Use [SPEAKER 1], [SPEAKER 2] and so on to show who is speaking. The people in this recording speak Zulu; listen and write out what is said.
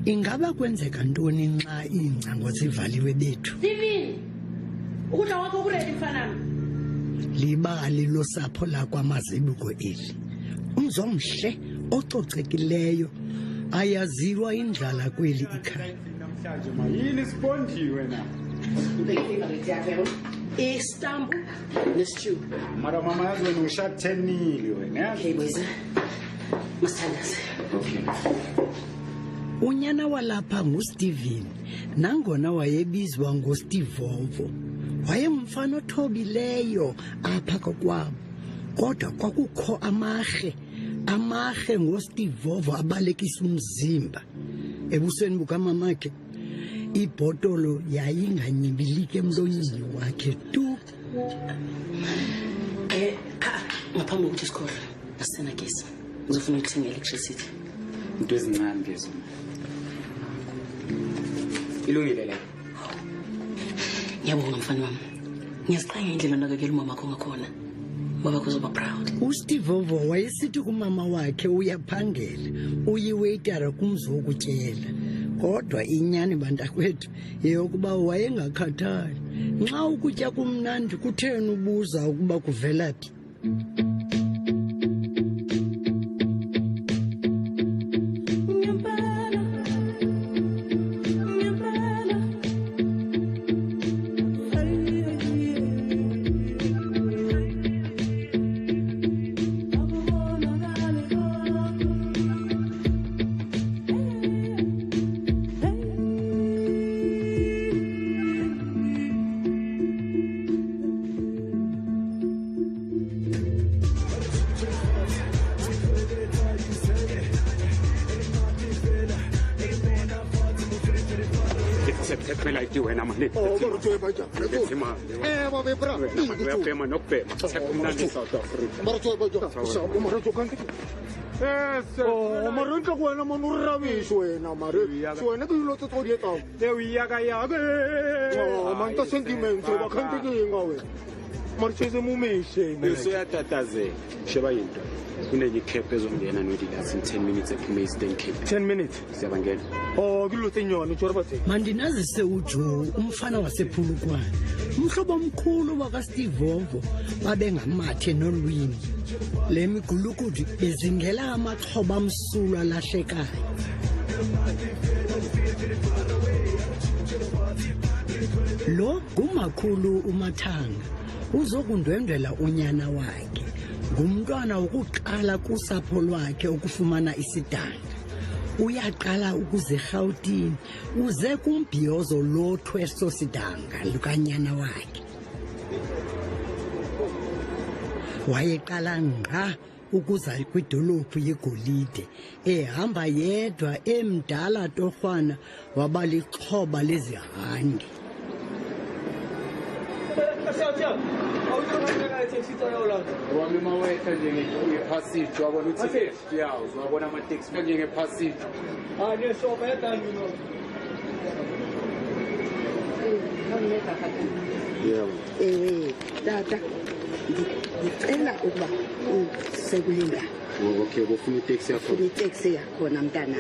[SPEAKER 1] Ingaba kwenzeka ntoni nxa iingcango zivaliwe bethu?
[SPEAKER 2] Steven, ukudla wakho kuredi mfanami.
[SPEAKER 1] Libali losapho lakwaMazibuko eli. Umzomhle ococekileyo ayaziwa indlala kweli ikhaya.
[SPEAKER 3] Namhlanje mayini sibondiwe na.
[SPEAKER 2] Ubekifika betyaphelo. Istambu nestew.
[SPEAKER 3] Mara mama yazi wena ushathenile wena.
[SPEAKER 2] Okay boys. Masithandaze.
[SPEAKER 3] Okay.
[SPEAKER 1] Unyana walapha nguSteven nangona wayebizwa ngoStevovo. Wayengumfana othobileyo apha kokwabo. Kodwa kwakukho amahe ngoStevovo abalekisa umzimba. Ebusweni bukamamake ibhotolo yayinganyibilike emlonyeni wakhe tu.
[SPEAKER 2] Ngaphambi kokuthi isikole asena gesi. Ngizofuna ukuthenga electricity.
[SPEAKER 3] Into ezincane lezo. Ilungile la.
[SPEAKER 2] Ngiyabonga mfana wami. Ngiyasiqhenya indlela onakekela umama wakho ngakhona. Baba kuzoba proud.
[SPEAKER 1] uStevovo wayesithi kumama wakhe uyaphangela, uyiwaitera kumzi wokutyela. Kodwa inyani bantakwethu yeyokuba wayengakhathali. Nxa ukutya kumnandi kutheni ubuza ukuba kuvela phi?
[SPEAKER 3] Phela iwena manje.
[SPEAKER 4] babe bra.
[SPEAKER 3] Uyabhema nokubhema. Sekumnandi South Africa.
[SPEAKER 4] Maronka wena mama urabishi wena mare. Wena ke lo tso di etsa.
[SPEAKER 3] Uyaka yaka.
[SPEAKER 4] Manta sentiment ba khante ke ngawe. Marcheze mumishe.
[SPEAKER 3] Usuyatatazela. Sheba yinto. Kunenye ikhephe ezongena noDidas in 10 minutes ephume Eastern Cape.
[SPEAKER 4] 10 minutes.
[SPEAKER 3] Siyabangena.
[SPEAKER 4] Oh ke lo tsenyona utshora bathe.
[SPEAKER 1] Mandinazise uJoe umfana wasephulukwane. Umhlobo omkhulu wakaStevovo babengamathe nolwini. Le migulukudu bezingela amaxhoba amsulwa alahlekayo. Lo ngumakhulu uMathanga uzokundwendwela unyana wakhe. Ngumntwana wokuqala kusapho lwakhe ukufumana isidanga. Uyaqala ukuzeRhawutini uze kumbhiyozo lothweso sidanga lukanyana wakhe. Wayeqala ngqa ukuza kwidolophu yeGolide ehamba yedwa emdala torhwana wabalixhoba lezihandi.
[SPEAKER 3] Wami mawetha nje ngephasage wabona ukuthi yawo wabona ama taxi kanje ngephasage.
[SPEAKER 5] Tata ngicela ukuba usekulinda
[SPEAKER 3] Okay, kufuna itaxi yakho.
[SPEAKER 5] itaxi yakhona mntana.